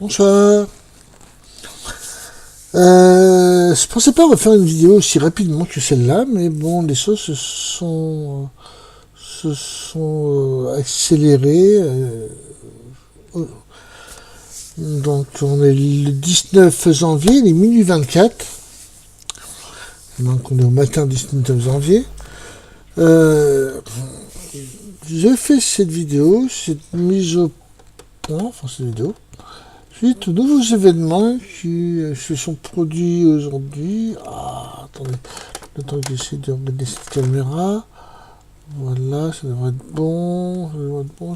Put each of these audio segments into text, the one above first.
Bonsoir. Je pensais pas refaire une vidéo aussi rapidement que celle-là, mais bon, les choses se sont accélérées. Donc, on est le 19 janvier, il est minuit 24. Donc, on est au matin du 19 janvier. J'ai fait cette vidéo, cette mise au point, enfin cette vidéo, suite aux nouveaux événements qui se sont produits aujourd'hui. Ah, attendez, le temps que j'essaie de regarder cette caméra. Voilà, ça devrait être bon,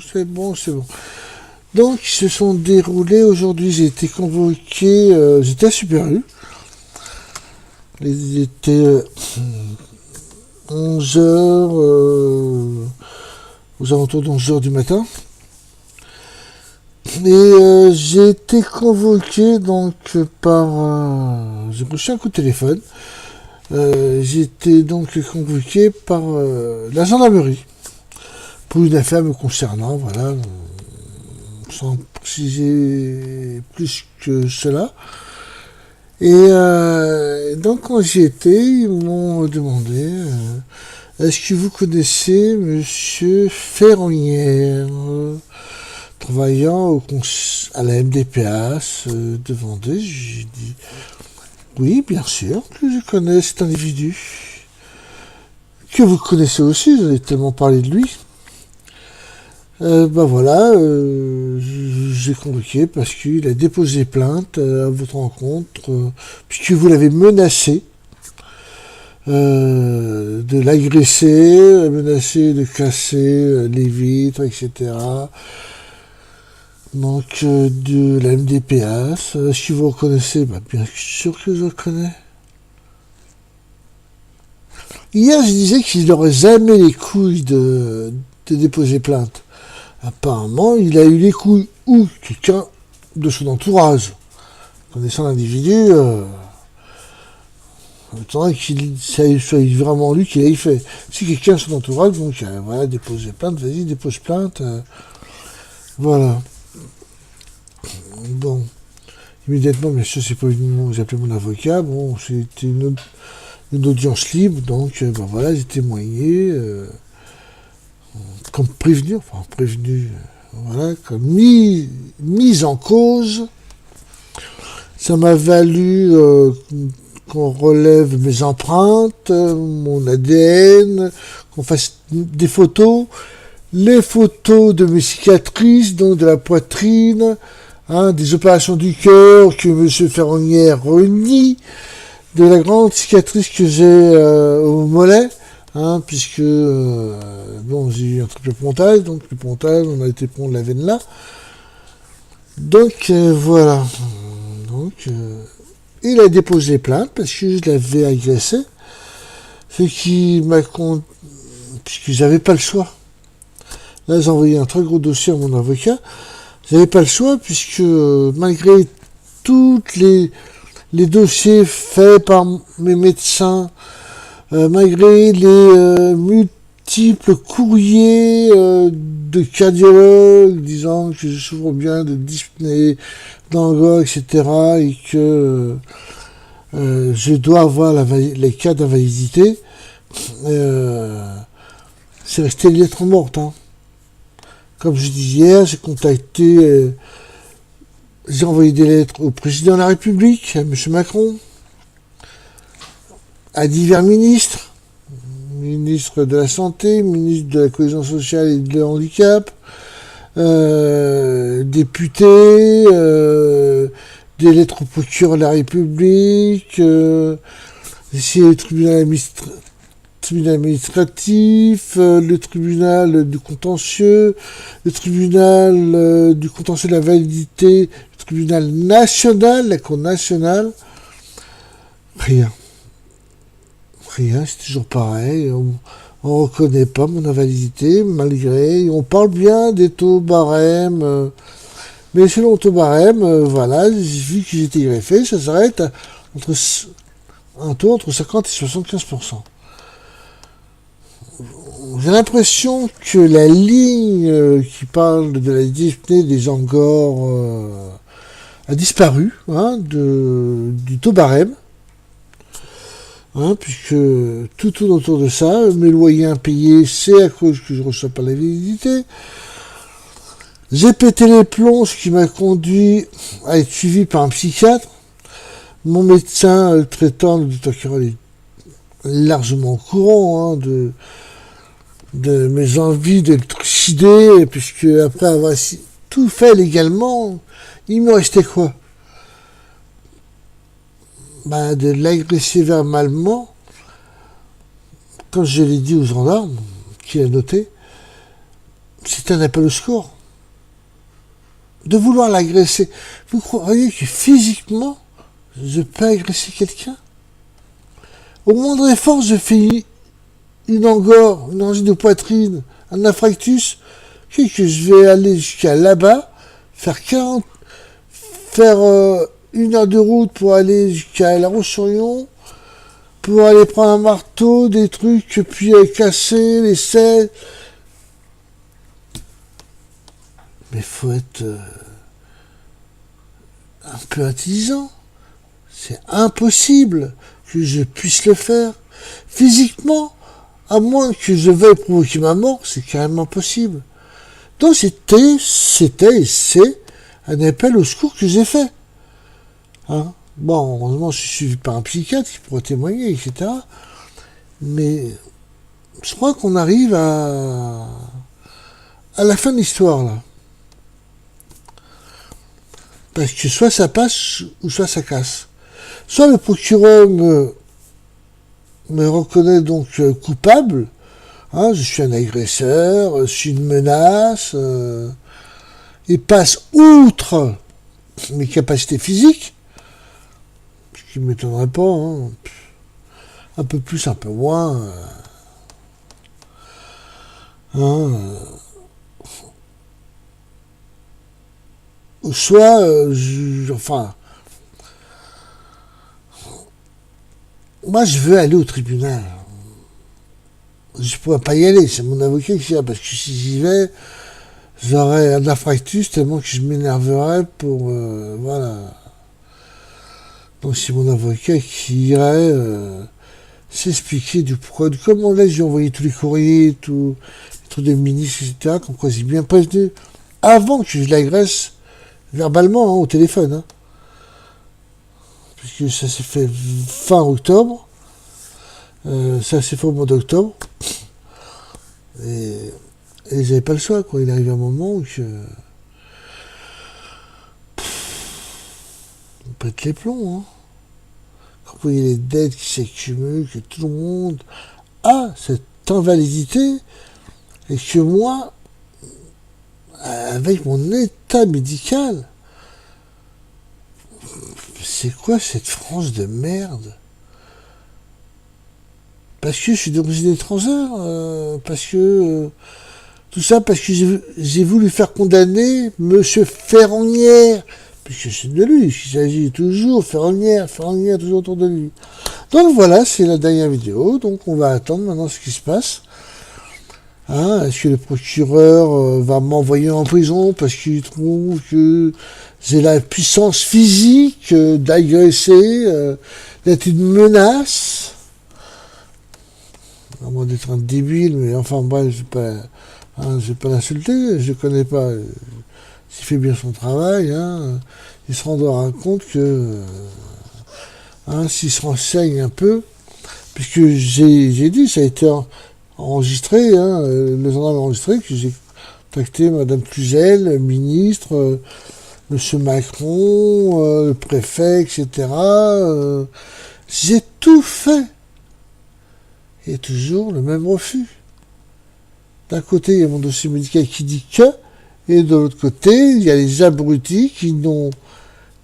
c'est bon. Donc, ils se sont déroulés aujourd'hui. J'ai été convoqué, j'étais à Super U. Il était 11 heures, aux alentours d'11 heures du matin. Et j'ai été convoqué donc par... j'ai reçu un coup de téléphone. J'ai été donc convoqué par la gendarmerie pour une affaire me concernant, voilà, sans préciser plus que cela. Et donc quand j'y étais, ils m'ont demandé est-ce que vous connaissez Monsieur Ferronnière, travaillant à la MDPH de Vendée. J'ai dit oui, bien sûr que je connais cet individu, que vous connaissez aussi, vous avez tellement parlé de lui. Voilà, j'ai convoqué parce qu'il a déposé plainte à votre rencontre, puisque vous l'avez menacé de l'agresser, menacé de casser les vitres, etc. Donc, de la MDPH. Est-ce que vous reconnaissez? Bien sûr que je le connais. Hier, je disais qu'il n'aurait jamais les couilles de déposer plainte. Apparemment, il a eu les couilles ou quelqu'un de son entourage. Connaissant l'individu, autant qu'il soit vraiment lui qui l'ait fait. Si quelqu'un de son entourage, donc voilà, déposer plainte, vas-y, dépose plainte. Voilà. Bon. Immédiatement, bien sûr, c'est pas évidemment vous appelez mon avocat. Bon, c'était une audience libre, donc voilà, j'ai témoigné comme prévenu, voilà, comme mise en cause. Ça m'a valu qu'on relève mes empreintes, mon ADN, qu'on fasse des photos, les photos de mes cicatrices, donc de la poitrine, des opérations du cœur que M. Ferronnière renie, de la grande cicatrice que j'ai au mollet, puisque bon, j'ai eu un triple pontage, donc le pontage, on a été prendre la veine là. Donc voilà. Donc il a déposé plainte parce que je l'avais agressé, ce qui m'a puisque j'avais pas le choix. Là, j'ai envoyé un très gros dossier à mon avocat. J'avais pas le choix puisque malgré toutes les dossiers faits par mes médecins, malgré les multiples courriers de cardiologues disant que je souffre bien de dyspnée, d'angor, etc., et que je dois avoir les cas d'invalidité, c'est resté lettre morte. Comme je dis hier, j'ai envoyé des lettres au président de la République, à M. Macron, à divers ministres, ministre de la Santé, ministre de la Cohésion sociale et de handicap, députés, des lettres au procureur de la République, ici le tribunal administratif, le tribunal du contentieux, le tribunal du contentieux de la validité, le tribunal national, la Cour nationale. Rien, c'est toujours pareil. On reconnaît pas mon invalidité, malgré... On parle bien des taux barème, mais selon le taux barème, voilà, vu que j'ai été greffé, ça s'arrête à un taux entre 50 et 75%. J'ai l'impression que la ligne qui parle de la dyspnée, des angors a disparu du taux barème, puisque tout tourne autour de ça. Mes loyers impayés, c'est à cause que je ne reçois pas la validité. J'ai pété les plombs, ce qui m'a conduit à être suivi par un psychiatre. Mon médecin traitant, le docteur Carole, est largement au courant de mes envies de le trucider, puisque après avoir tout fait légalement, il me restait quoi? De l'agresser verbalement, quand je l'ai dit aux gendarmes, qui a noté, c'est un appel au secours. De vouloir l'agresser. Vous croyez que physiquement, je peux agresser quelqu'un? Au moindre effort, je fais une angor, une angine de poitrine, un infarctus, que je vais aller jusqu'à là-bas, faire 1 heure de route pour aller jusqu'à La Roche-sur-Yon, pour aller prendre un marteau, des trucs, puis casser les selles. Mais faut être un peu intelligent. C'est impossible que je puisse le faire. Physiquement, à moins que je veuille provoquer ma mort, c'est carrément impossible. Donc c'était et c'est un appel au secours que j'ai fait. Bon, heureusement, je suis suivi par un psychiatre qui pourrait témoigner, etc. Mais je crois qu'on arrive à la fin de l'histoire, là. Parce que soit ça passe, ou soit ça casse. Soit le procureur me reconnaît donc coupable, je suis un agresseur, je suis une menace, et passe outre mes capacités physiques, ce qui ne m'étonnerait pas, un peu plus, un peu moins, soit, moi je veux aller au tribunal. Je ne pourrais pas y aller, c'est mon avocat qui y va, parce que si j'y vais, j'aurais un infarctus tellement que je m'énerverais pour... voilà. Donc c'est mon avocat qui irait s'expliquer du pourquoi, du comment. Là, j'ai envoyé tous les courriers, tous les trucs des ministres, etc., comme quoi j'ai bien prévenu, avant que je l'agresse verbalement, au téléphone. Puisque ça s'est fait fin octobre. Ça s'est fait au mois d'octobre. Et j'avais pas le choix, quoi. Il arrive un moment où on pète les plombs, Quand vous voyez les dettes qui s'accumulent, que tout le monde a cette invalidité, et que moi, avec mon état médical, c'est quoi cette France de merde? Parce que je suis d'origine étrangère, tout ça parce que j'ai voulu faire condamner Monsieur Ferronnière, puisque c'est de lui, il s'agit toujours Ferronnière, toujours autour de lui. Donc voilà, c'est la dernière vidéo, donc on va attendre maintenant ce qui se passe. Est-ce que le procureur va m'envoyer en prison parce qu'il trouve que j'ai la puissance physique d'agresser, d'être une menace? À moins d'être un débile, mais enfin bref, je vais pas l'insulter, je le connais pas. S'il fait bien son travail, il se rendra compte que s'il se renseigne un peu, puisque j'ai dit, ça a été enregistré, le journal a enregistré, que j'ai contacté Madame Cluzel, ministre, Monsieur Macron, le préfet, etc. J'ai tout fait. Et toujours le même refus. D'un côté, il y a mon dossier médical qui dit que, et de l'autre côté, il y a les abrutis qui n'ont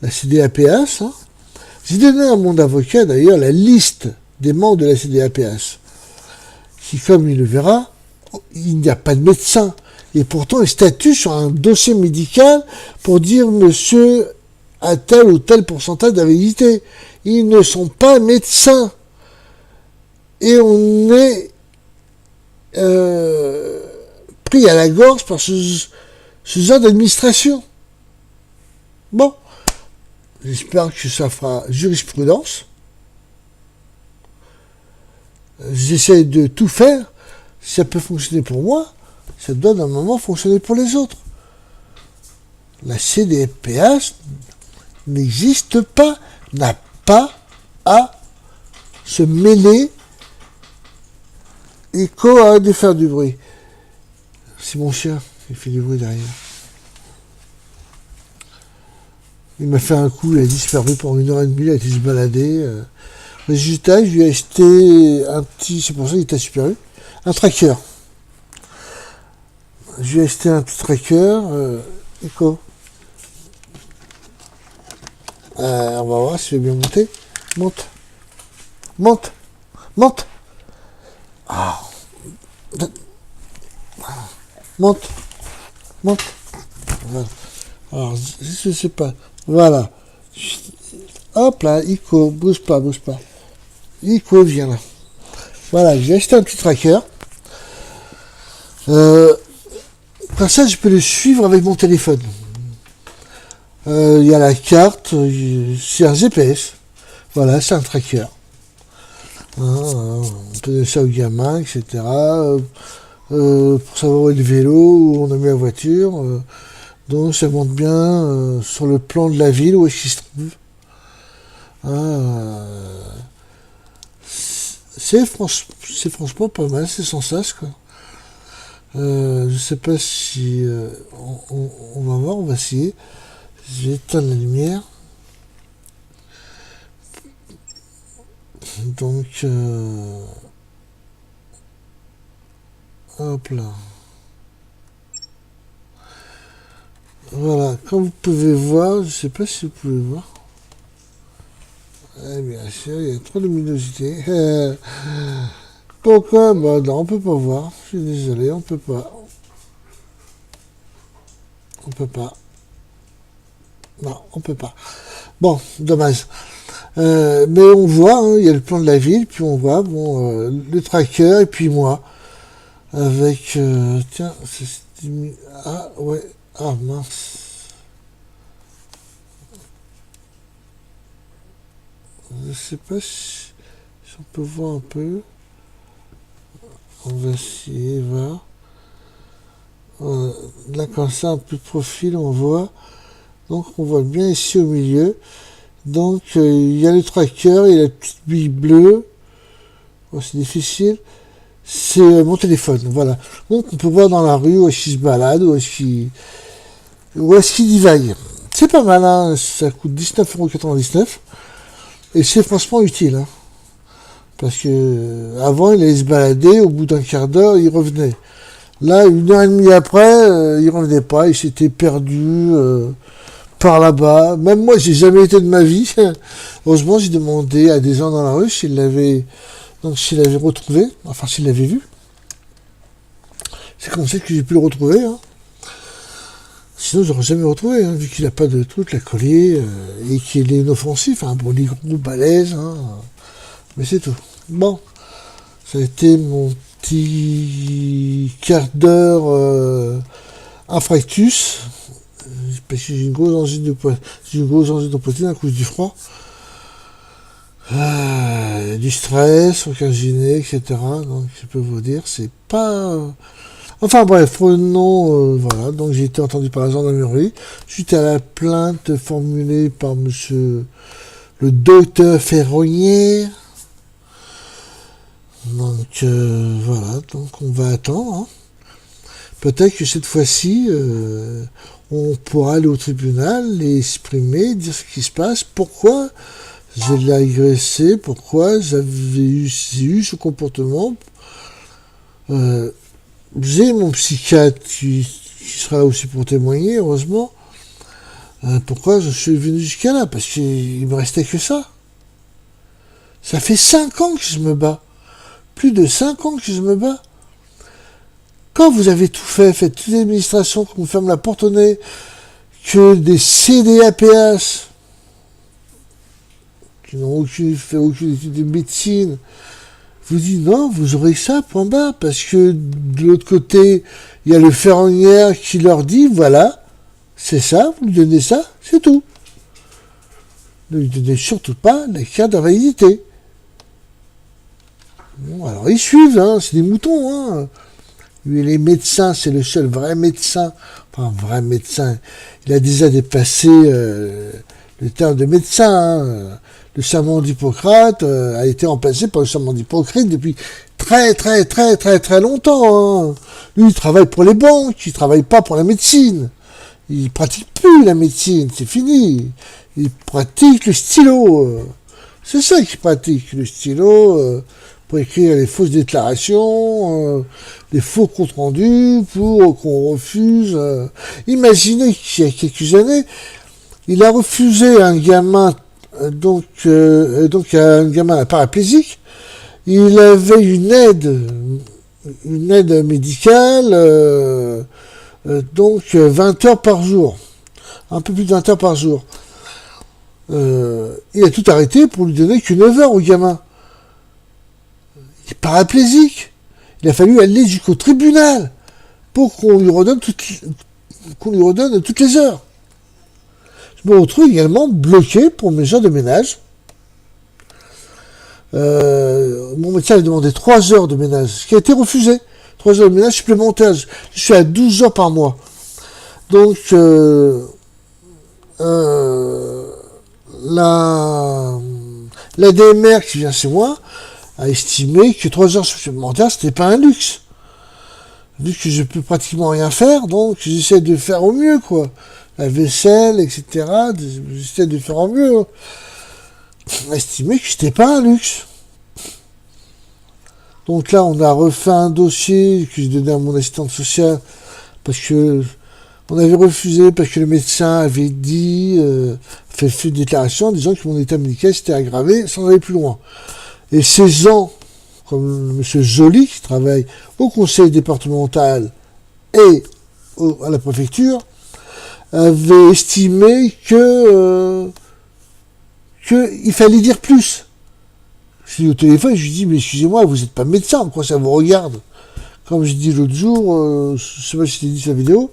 la CDAPS. J'ai donné à mon avocat, d'ailleurs, la liste des membres de la CDAPS, qui, comme il le verra, il n'y a pas de médecin. Et pourtant, il statue sur un dossier médical pour dire monsieur a tel ou tel pourcentage d'invalidité. Ils ne sont pas médecins. Et on est pris à la gorge par ce genre d'administration. Bon, J'espère que ça fera jurisprudence. J'essaie de tout faire. Si ça peut fonctionner pour moi, ça doit d'un moment fonctionner pour les autres. La CDPH n'existe pas, n'a pas à se mêler et arrête de faire du bruit. C'est mon chien qui fait du bruit derrière. Il m'a fait un coup, il a disparu pendant 1h30, il a été se balader. Résultat, je lui ai acheté un petit, c'est pour ça qu'il était super, un tracker. Je lui ai acheté un petit tracker, Echo. On va voir si je vais bien monter. Monte. Monte. Monte. Ah. Monte. Monte. Voilà. Alors, je sais pas. Voilà. Hop là, Ico, bouge pas, bouge pas. Ico, viens là. Voilà, j'ai acheté un petit tracker. Comme ça, je peux le suivre avec mon téléphone. Il y a la carte, c'est un GPS. Voilà, c'est un tracker. On peut donner ça aux gamins, etc. Pour savoir où est le vélo, où on a mis la voiture. Donc ça montre bien sur le plan de la ville où est-ce qu'il se trouve. C'est franchement pas mal, c'est sans sas quoi. Je sais pas si on va voir, on va essayer. Je vais éteindre la lumière. Donc hop là. Voilà, comme vous pouvez voir, je sais pas si vous pouvez voir. Bien sûr, il y a trop de luminosité. Pourquoi? Bah non, on peut pas voir. Je suis désolé, on peut pas. On peut pas. Non, on peut pas. Bon, dommage. Mais on voit, hein, il y a le plan de la ville, puis on voit, bon, le tracker, et puis moi. Avec, tiens, ah, ouais, ah mince. Je sais pas si on peut voir un peu. On va essayer, voir. Là, comme ça, un peu de profil, on voit. Donc, on voit bien ici au milieu. Donc, il y a le tracker et la petite bille bleue. Oh, c'est difficile. C'est mon téléphone, voilà. Donc, on peut voir dans la rue où est-ce qu'il se balade, où est-ce qu'il divague. C'est pas mal, hein. Ça coûte 19,99 €. Et c'est franchement utile, hein. Parce que avant, il allait se balader, au bout d'un quart d'heure, il revenait. Là, 1h30 après, il revenait pas, il s'était perdu par là-bas. Même moi, j'ai jamais été de ma vie. Heureusement, j'ai demandé à des gens dans la rue s'il l'avait retrouvé, enfin s'il l'avait vu. C'est comme ça que j'ai pu le retrouver, hein. Sinon, j'aurais jamais retrouvé, hein, vu qu'il n'a pas de truc à coller et qu'il est inoffensif. Hein. Bon, il est gros, balèze, hein, mais c'est tout. Bon, ça a été mon petit quart d'heure infarctus. Parce que j'ai une grosse angine de poitrine à cause du froid. Du stress, occasionnel, etc. Donc, je peux vous dire, c'est pas... Enfin bref, non, voilà, donc j'ai été entendu par la gendarmerie suite à la plainte formulée par monsieur le docteur Ferronnier. Donc voilà, donc on va attendre. Hein. Peut-être que cette fois-ci, on pourra aller au tribunal et exprimer, dire ce qui se passe, pourquoi je l'ai agressé, pourquoi j'ai eu ce comportement. J'ai mon psychiatre qui sera là aussi pour témoigner, heureusement. Pourquoi je suis venu jusqu'à là? Parce qu'il me restait que ça. Ça fait 5 ans que je me bats. Plus de 5 ans que je me bats. Quand vous avez tout fait, faites toute l'administration, qu'on vous ferme la porte au nez, que des CDAPH, qui n'ont fait aucune étude de médecine, vous dit non, vous aurez ça, point barre, parce que de l'autre côté, il y a le ferronnière qui leur dit, voilà, c'est ça, vous lui donnez ça, c'est tout. ne lui donnez surtout pas la carte d'invalidité. Bon, alors ils suivent, hein, c'est des moutons. Hein. Lui, les médecins, c'est le seul vrai médecin. Enfin, vrai médecin. Il a déjà dépassé le terme de médecin. Hein. Le serment d'Hippocrate a été remplacé par le serment d'Hippocrate depuis très longtemps. Hein. Lui, il travaille pour les banques, il travaille pas pour la médecine. Il pratique plus la médecine, c'est fini. Il pratique le stylo. C'est ça qu'il pratique, le stylo, pour écrire les fausses déclarations, les faux comptes rendus, pour qu'on refuse. Imaginez qu'il y a quelques années, il a refusé un gamin, donc un gamin paraplégique. Il avait une aide médicale, donc 20 heures par jour, un peu plus de 20 heures par jour. Il a tout arrêté pour lui donner que 9 heures au gamin. Il est paraplégique. Il a fallu aller jusqu'au tribunal pour qu'on lui redonne toutes les heures. Je me retrouve également bloqué pour mes heures de ménage. Mon médecin avait demandé 3 heures de ménage, ce qui a été refusé. 3 heures de ménage supplémentaires. Je suis à 12 heures par mois. Donc, la DMR qui vient chez moi a estimé que 3 heures supplémentaires, c'était pas un luxe. Vu que je peux pratiquement rien faire, donc j'essaie de faire au mieux, quoi. La vaisselle, etc. J'essaie de faire au mieux. On a estimé que c'était pas un luxe. Donc là, on a refait un dossier que j'ai donné à mon assistante sociale parce que on avait refusé, parce que le médecin avait dit, fait une déclaration en disant que mon état médical s'était aggravé sans aller plus loin. Et ces gens, comme M. Joly, qui travaille au conseil départemental et à la préfecture, avaient estimé que il fallait dire plus. Je suis au téléphone, je lui dis, mais excusez-moi, vous n'êtes pas médecin, pourquoi ça vous regarde? Comme je dis l'autre jour, je sais pas si je t'ai dit sur la vidéo,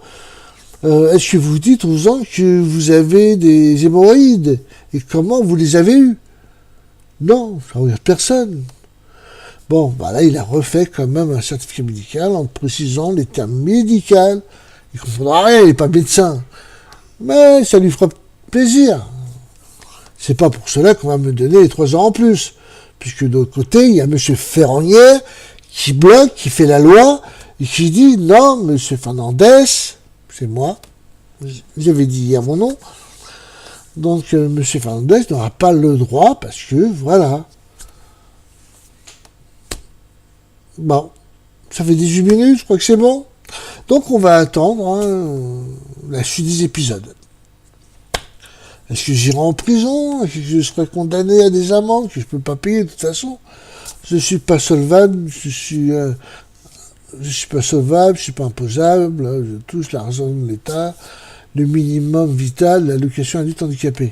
est-ce que vous dites aux gens que vous avez des hémorroïdes? Et comment vous les avez eues? Non, ça regarde personne. Bon, bah là, il a refait quand même un certificat médical en précisant les termes médicaux. Il comprendra rien, il n'est pas médecin. Mais ça lui fera plaisir. C'est pas pour cela qu'on va me donner les 3 heures en plus. Puisque de l'autre côté, il y a M. Ferranière qui bloque, qui fait la loi, et qui dit, non, M. Fernandez, c'est moi, j'avais dit hier mon nom, donc M. Fernandez n'aura pas le droit, parce que, voilà. Bon, ça fait 18 minutes, je crois que c'est bon. Donc on va attendre la suite des épisodes. Est-ce que j'irai en prison? Est-ce que je serai condamné à des amendes que je ne peux pas payer de toute façon? Je ne suis pas solvable, je suis pas solvable, je suis pas imposable, je touche l'argent de l'État, le minimum vital, l'allocation adulte handicapé.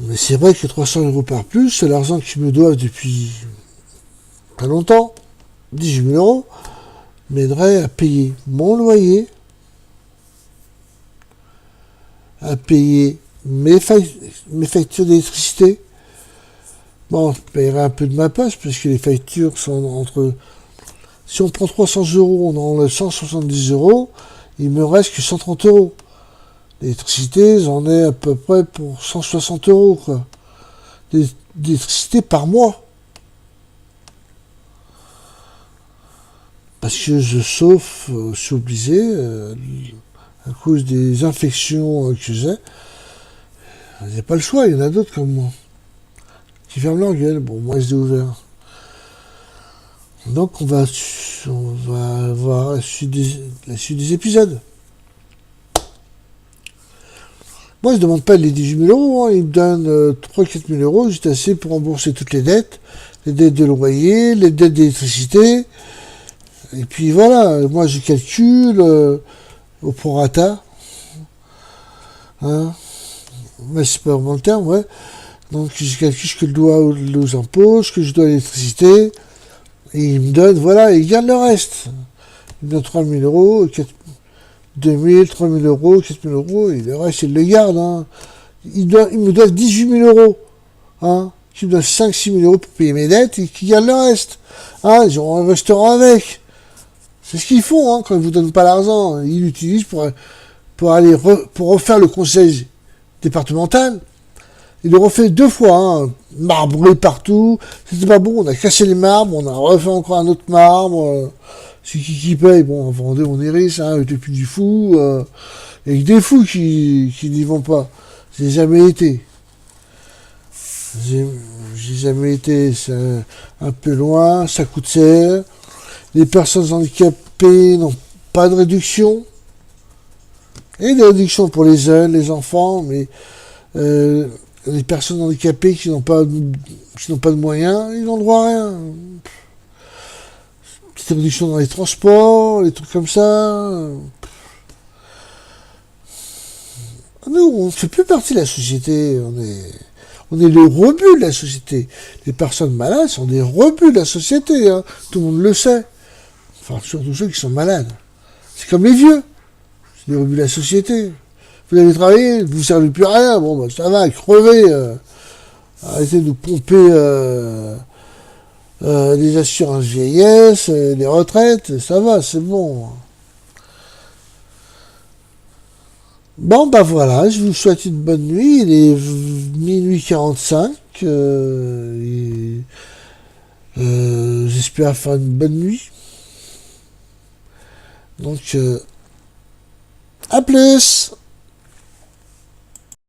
Mais c'est vrai que 300 € par plus, c'est l'argent qu'ils me doivent depuis pas longtemps, 18 000 €, m'aiderait à payer mon loyer, à payer mes factures d'électricité. Bon, je paierai un peu de ma poche, parce que les factures sont entre... Si on prend 300 €, on enlève 170 €, il me reste que 130 €. L'électricité, j'en ai à peu près pour 160 €, quoi. D'électricité par mois. Parce que je chauffe, je suis obligé, à cause des infections que j'ai. Il n'y a pas le choix, il y en a d'autres comme moi, qui ferment leur gueule. Bon, moi, je l'ai ouvert. Donc, on va voir la suite des épisodes. Moi, je ne demande pas les 18 000 €, hein, ils me donnent 3-4 000 €, juste assez pour rembourser toutes les dettes de loyer, les dettes d'électricité. Et puis voilà, moi, je calcule au prorata. Hein. Mais c'est pas vraiment le terme, ouais. Donc, je calcule ce que je dois aux impôts, ce que je dois à l'électricité. Et ils me donnent, voilà, ils gardent le reste. Ils me donnent 3 000 €, 2 000, 3 000 €, 4 000 €, et le reste, ils le gardent. Hein. Ils me doivent 18 000 euros. Hein, qui me doivent 5-6 000 euros pour payer mes dettes et qui gardent le reste. Hein, ils auront un restaurant avec. C'est ce qu'ils font hein, quand ils ne vous donnent pas l'argent. Ils l'utilisent pour refaire le conseil départemental. Ils le refait 2 fois. Hein, marbré partout. C'était pas bon. On a cassé les marbres. On a refait encore un autre marbre. C'est qui paye. Bon, vendez, on hérisse. Hein, depuis du fou. Et des fous qui n'y vont pas. J'ai jamais été. J'ai jamais été. C'est un peu loin. Ça coûte cher. Les personnes handicapées n'ont pas de réduction. Il y a des réductions pour les jeunes, les enfants, mais les personnes handicapées qui n'ont pas de moyens, ils n'ont droit à rien. Petite réduction dans les transports, les trucs comme ça. Nous, on ne fait plus partie de la société. On est le rebut de la société. Les personnes malades sont des rebuts de la société. Hein. Tout le monde le sait. Enfin, surtout ceux qui sont malades. C'est comme les vieux. C'est des rebuts de la société. Vous allez travailler, vous ne servez plus à rien. Bon, bah, ça va, crevez. Arrêtez de nous pomper les assurances vieillesse, les retraites. Ça va, c'est bon. Bon, bah voilà, je vous souhaite une bonne nuit. Il est minuit 45. J'espère faire une bonne nuit. Donc, à plus!